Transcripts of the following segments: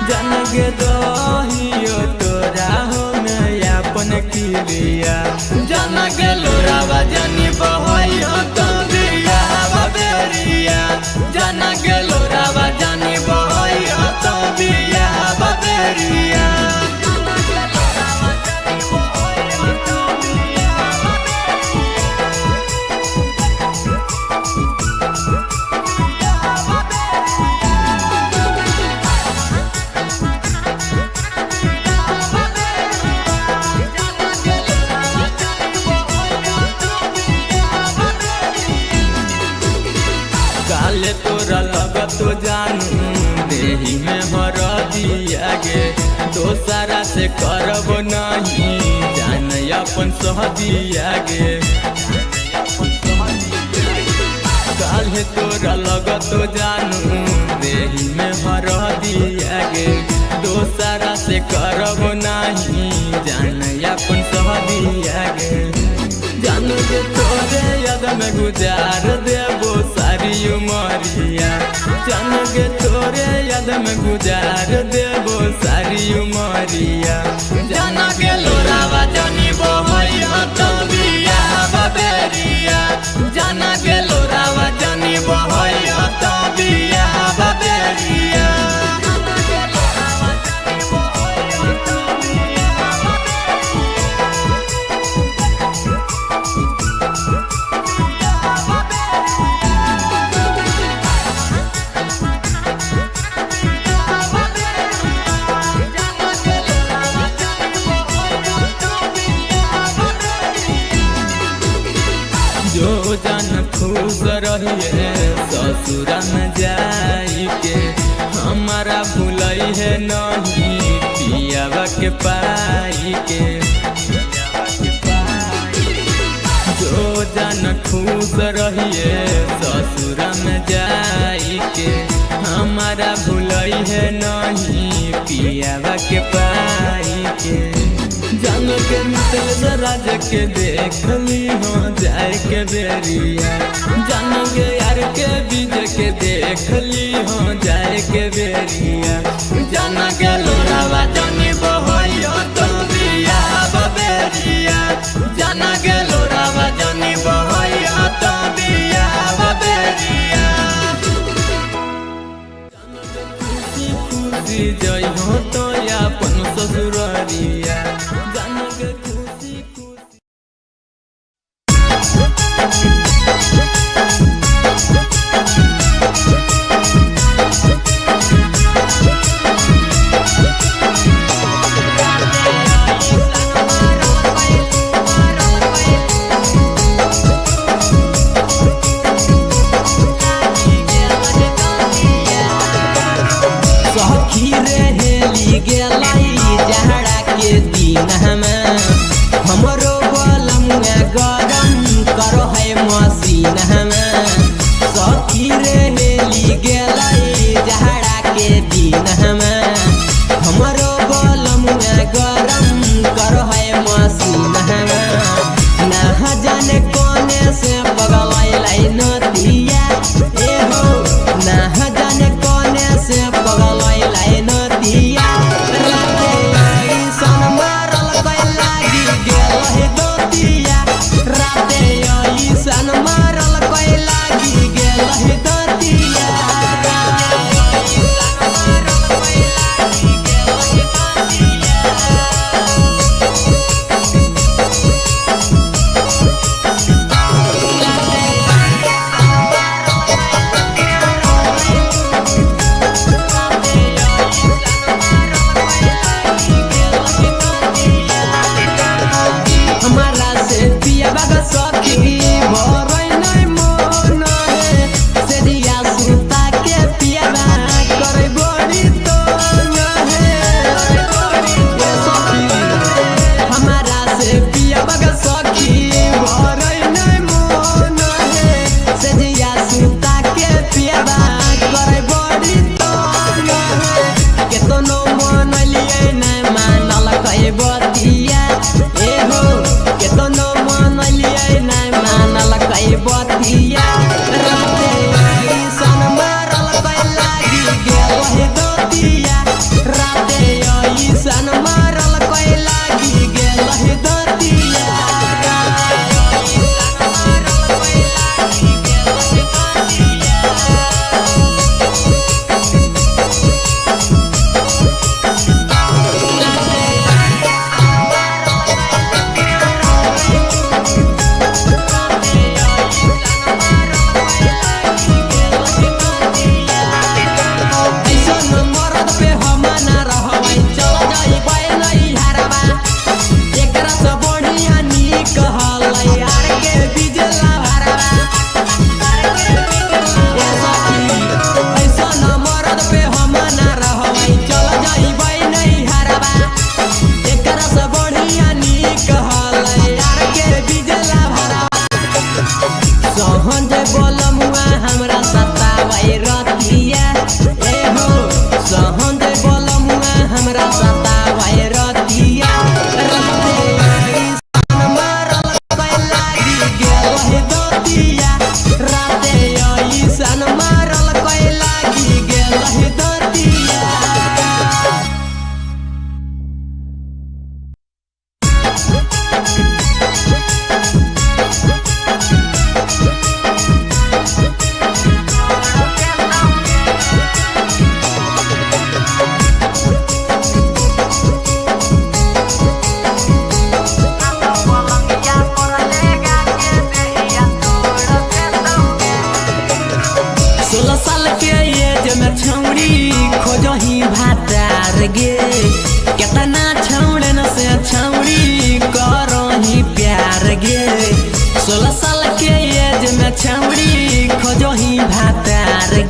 जन गे दहियो तोरा हो अपन किरिया जन गे लोरावा जनी बहैया तो बिया बबेरिया जन गे लोरावा जनी बहैया तो बिया बबेरिया काले तोरा लगत तो जानू देही में हर दिया गे दोसरा से करब नहीं जान अपन सह दिया गे काले तोरा लगत तो जानू देही में हर दिया गे दोसरा से करब नहीं जान अपन सह दिया गे जानू के तोरे याद में गुजार देबो सारी उमरिया जानू के तोरे याद में गुजार देबो सारी उमरिया जाना के लोरावा जनी बहैया तो बिया बबेरिया जाना के लोरावा जनी बहैया तो बिया बबेरिया जो जन खुश रहिए ससुरा में जाई के हमारा भूलई है नहीं पियावा के पाई के जो जन खुश रहिए ससुरा में जाई के हमारा भूलई है नहीं पियावा के पाई के जान के मित्र राज के देख ली हो जाए के बेरिया जान के यार के बीज के देख ली हो जाए के बेरिया जान के लोरावा जनी बहैया तो बिया बबेरिया जान के लोरावा जनी बहैया तो बिया बबेरिया खुशी खुशी जय हो तो अपन ससुररिया जान के खुशी खुशी सखी रे हेली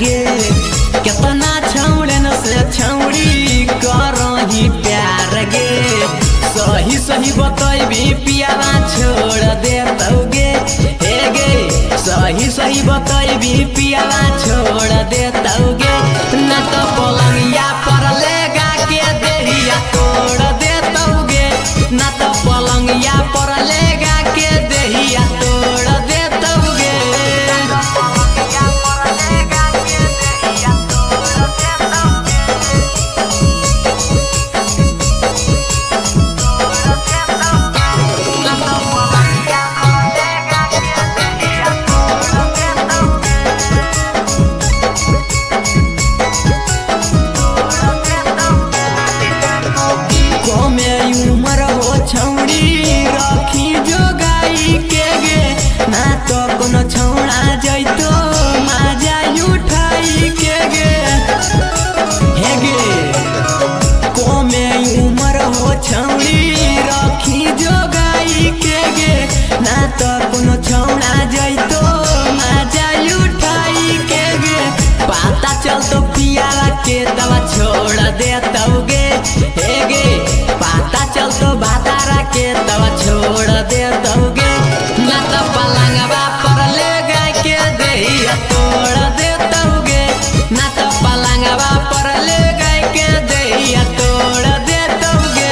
गे कितना छौड़न से छौड़ी करही प्यार गे सही सही बतैबी पियावा छोड़ देतौगे हे गे सही सही बतैबी पियावा छोड़ देतौगे ना तो पलंगिया पर लेगा के देहिया तोड़ देतौगे ना तो पलंगिया पर लेगा के देहिया तोड़ देतौगे छौड़ी रखी जो गाई के गे ना तो कोनो छौड़ा जैतो माजा उठाई के गे हे गे कोमे उमर हो छौड़ी रखी जो गाई के गे ना तो कोनो छौड़ा जैतो माजा उठाई के गे पता चलतो पियावा के दवा छोड़ देतौगे हे गे पता चलतो बातारा के दवा छोड़ देतौगे ना तो पलंगवा पर लेगा के देहिया तोड़ देतौगे ना तो पलंगवा पर लेगा के देहिया तोड़ देतौगे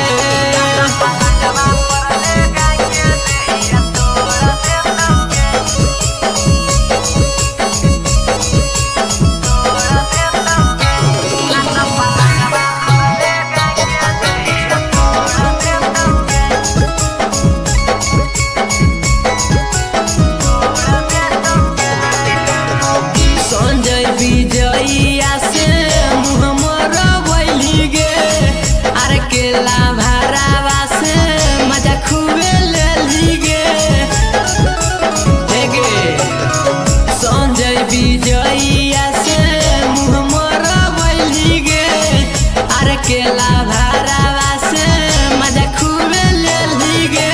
विजयिया से मुँह मोरवैली गे अरे केला भरावा से मजा खूबे लेली गे हे गे संजय विजयिया से मुँह मोरवैली गे अरे केला भरावा से मजा खूबे लेली गे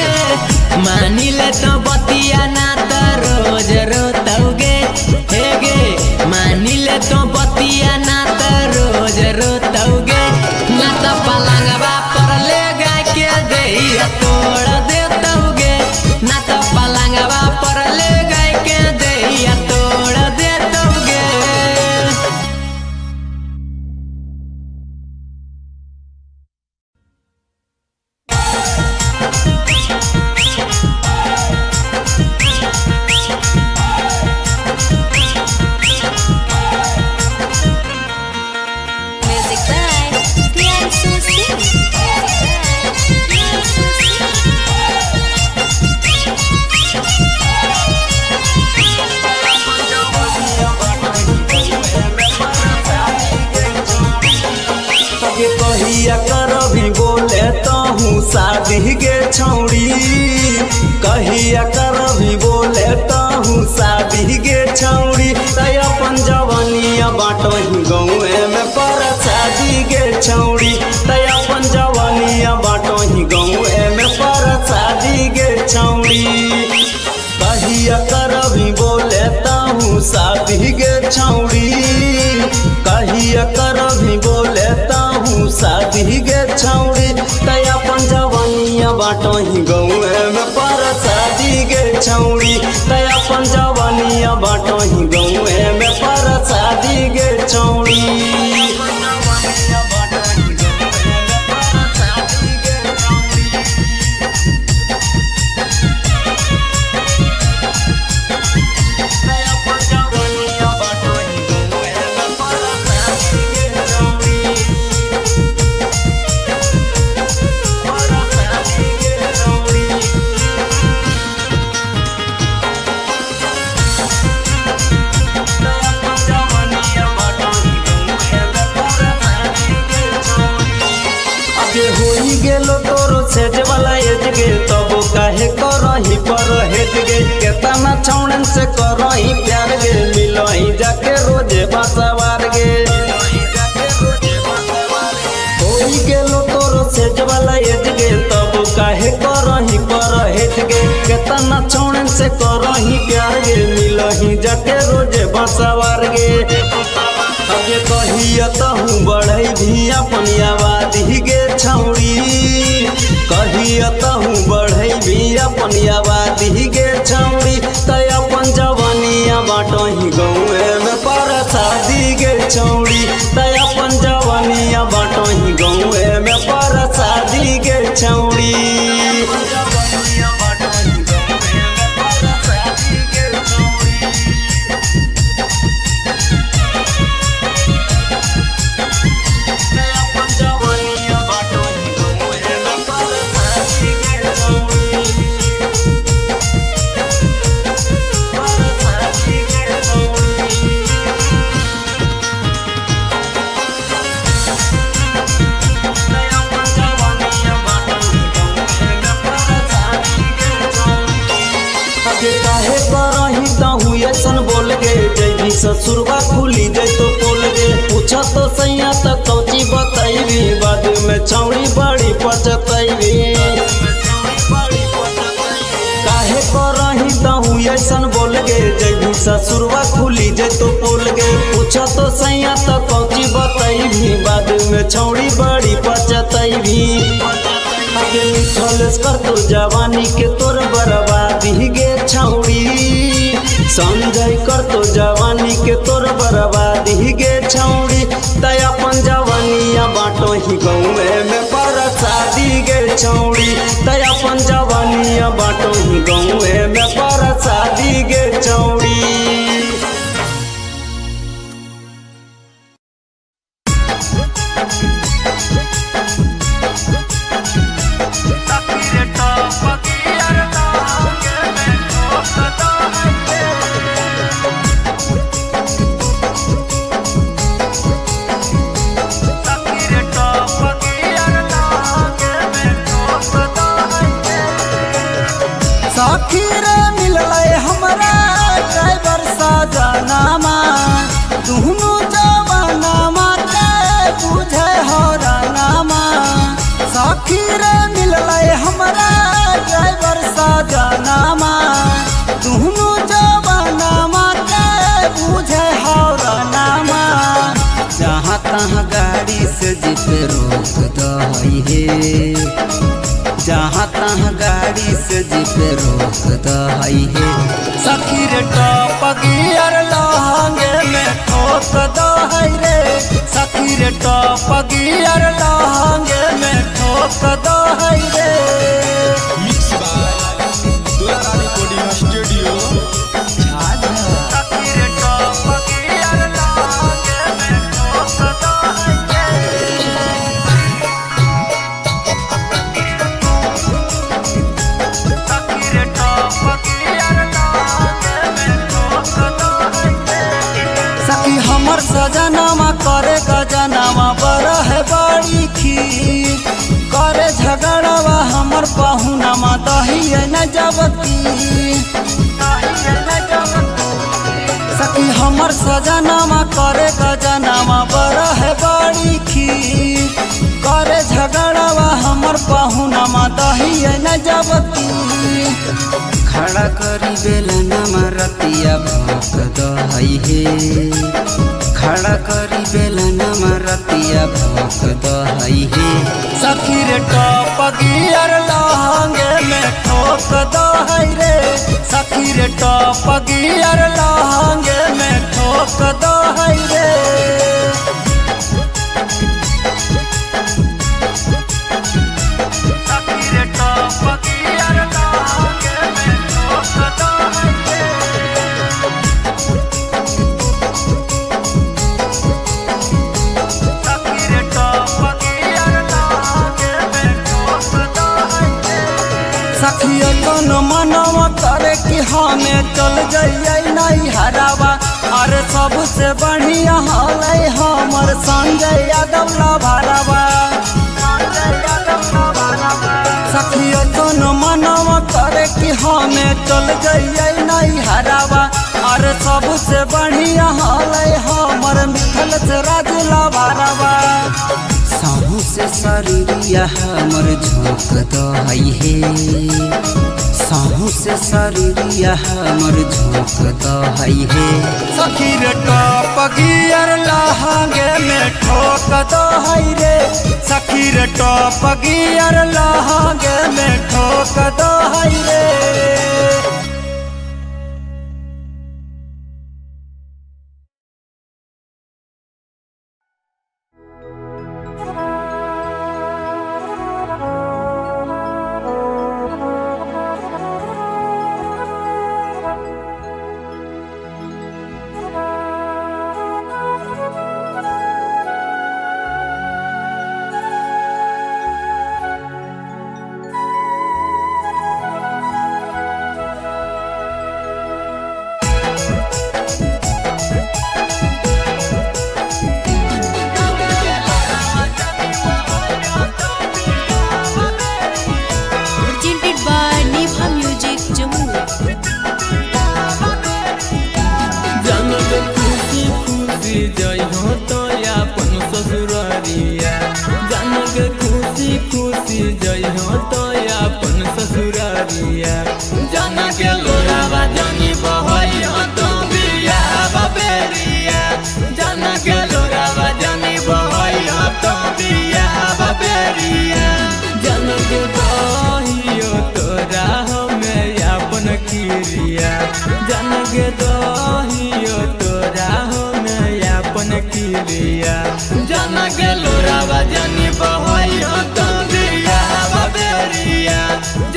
मानी ले तो बतिया ना तो रोज रोतौगे हे गे मानी ले तो बतिया ना तो रोज रोतौगे ना तो पलंगवा पर लेगा के देहिया तोड़ देतौगे ना तो पलंगवा पर लेगा के देहिया तोड़ देतौगे कहिया करभी बोले तहूँ शादी गे छौड़ी कहिया करभी बोले तहूँ शादी गे छौड़ी तय अपन जवानिया बाटही गाँवे में पर शादी गे छौड़ी तय अपन जवानिया बाटही गाँवे में पर शादी गे छौड़ी कहिया करभी बोले तहूँ शादी गे छौड़ी कहिया करभी बोले तहूँ शादी गे छौड़ी तय अपन जवानिया बाटही गाँवे में पर शादी गे छौड़ी तय अपन जवानिया बाटही गाँवे में पर शादी गे छौड़ी सेज वाला एज गे तब काहे करही पर हेज गे केतना छौड़न से करही प्यार गे मिलही जाके रोजे बसवार गे होई गेलो तोरो सेज वाला एज गे तब काहे करही पर हेज गे केतना छौड़न से करही प्यार गे मिलही जाके रोजे बसवार गे कहिया तहू बढ़ई भी अपन आबादी गे छौड़ी कहिया तहू बढ़ई भी अपन आबादी गे छौड़ी तय अपन जवानिया बाटही गौए में पर शादी गे छौड़ी तय अपन जवानिया बाटही गौए में पर शादी गे छौड़ी काहे करही तहू ऐसन बोल गे जैभी ससुरबा खुली जै तो बोल गे पूछा तो सैया तक कौची बतैबी बाद में छौड़ी बड़ी पचतैबी काहे करही तहू ऐसन बोल गे जैभी ससुरबा खुली जै तो बोल गे पूछा तो सैया तक कौची बतैबी बाद में छौड़ी बड़ी पचतैबी खलेस कर तो जवानी के तोर बर्बादी गे छौड़ी संजय कर तो जवानी के तोर बर्बादी गे छौड़ी तय अपन जवानिया बाटो ही गौए में पर शादी गे छौड़ी तय अपन जवानिया बाटो ही गौए में पर शादी गे छौड़ी सखीरे मिलले हमरा ड्राइवर साजनामा दुनु जवानामा के बुझे हरानामा सखीरे मिलले हमरा ड्राइवर साजनामा दुनु जवानामा के बुझे हरानामा जहाँ तहाँ गाड़ी से जीप रोक दही हे जहाँ तहाँ गाड़ी से जीप रोक दही हे सखी रे टॉप गियर लहंगे में ठोक दही रे सखी रे टॉप गियर लहंगे में ठोक दही रे मिक्स बाय दुलारा रिकॉर्डिंग स्टूडियो सखी रे टॉप गियर लहंगे में ठोक दही सखी हमर सजनामा करे गजनामा बड़ा है बड़ी खीर करे झगड़ावा हमर पहुनामा दही न जबती सखी हमर सजनामा करे गजनामा बड़ा है बड़ी खीर करे झगड़ावा हमर पहुनामा दही न जबती खड़ा करी बेलनामा रतिया भोक दही हे खड़ा करी बेलनामा रतिया भोक दही हे सखी रे टॉप गियर लहंगे में ठोक दही रे सखी रे टॉप गियर लहंगे में ठोक दही रे सखिया कौन मनवा करे कि हमें चल जाइए नहीं हरावा अरे सबसे बढ़िया हले हमर संजय यादव लभारावा सखिया कौन मनवा करे कि हमें चल जाइए नहीं हरावा अरे सबसे बढ़िया हले हमर मिथल से राज लभारावा साहू से शरीरिया हमर झोंक दही हे साहू से शरीरिया हमर झोंक दहई हे सखी रे टॉप गियर लहंगे में ठोक दहई रे सखी रे टॉप गियर लहंगे में ठोक दहई रे। जनगे दहियो तोरा हमें अपन किरिया जनगे लोरावा जनी बहैया तो बिया बबेरिया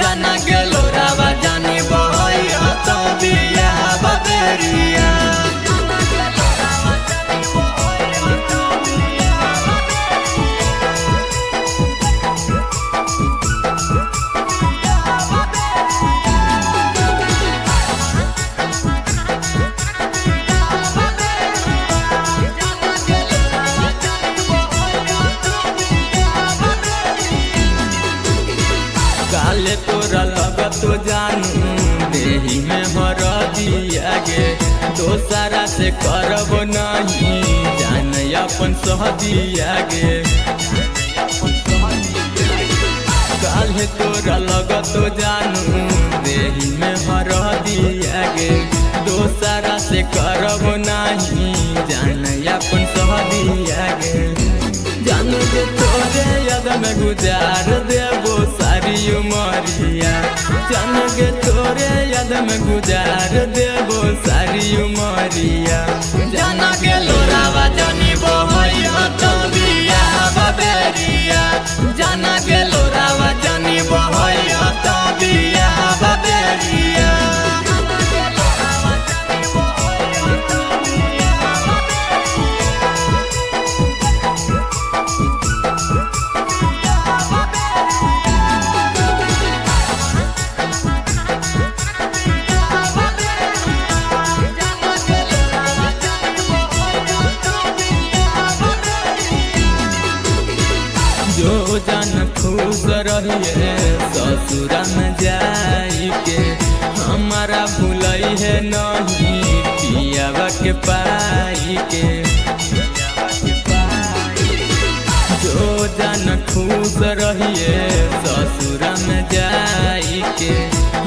जनगे लोरावा जनी बहैया तो बिया बबेरिया। काले तोरा लगत तो जानू देही में हरदिया गे दोसरा से करब नहीं जान अपन सहदिया गे। काले तोरा लगत तो जानू देही में हरदिया गे दोसरा से करब नहीं जान अपन सहदिया गे। जानू के तोरे याद में गुजार देबो सारी उमरिया जानू के तोरे याद में गुजार देबो सारी उमरिया जाना के लोरावा जानी बहैया तो बिया बबेरिया जाना के लोरावा जानी बहैया तो बिया बबेरिया। जो जान खुश रहिए ससुरा में जाई के हमारा भूलई है नहीं पियावा के पाई के। जो जान खुश रहिए ससुरा में जाई के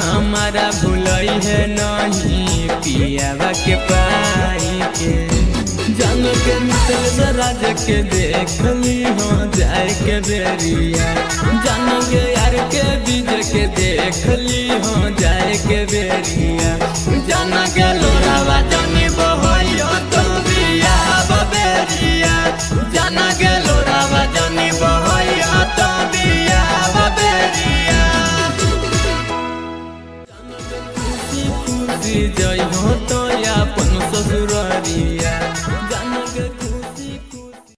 हमारा भूलई है नहीं पियावा के पाई के। जान के मिसल राज के देख ली हो जाए के बेरिया जान के यार के बीज के देख ली हो जाए के बेरिया जान के लोरावा जानी बहैया तो बिया बबेरिया जान के लोरावा जानी बहैया तो बिया बबेरिया। खुशी खुशी जई हो तो अपन ससुररिया जान के खुशी खुशी।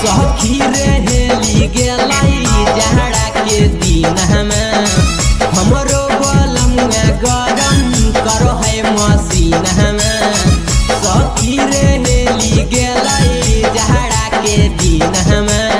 सखी रे हेली गेलाई जहड़ा के दिन हमें हमरो बलम गरम करो है मसीन हमें सखी रे हेली गेलै जहरा के दिन हमें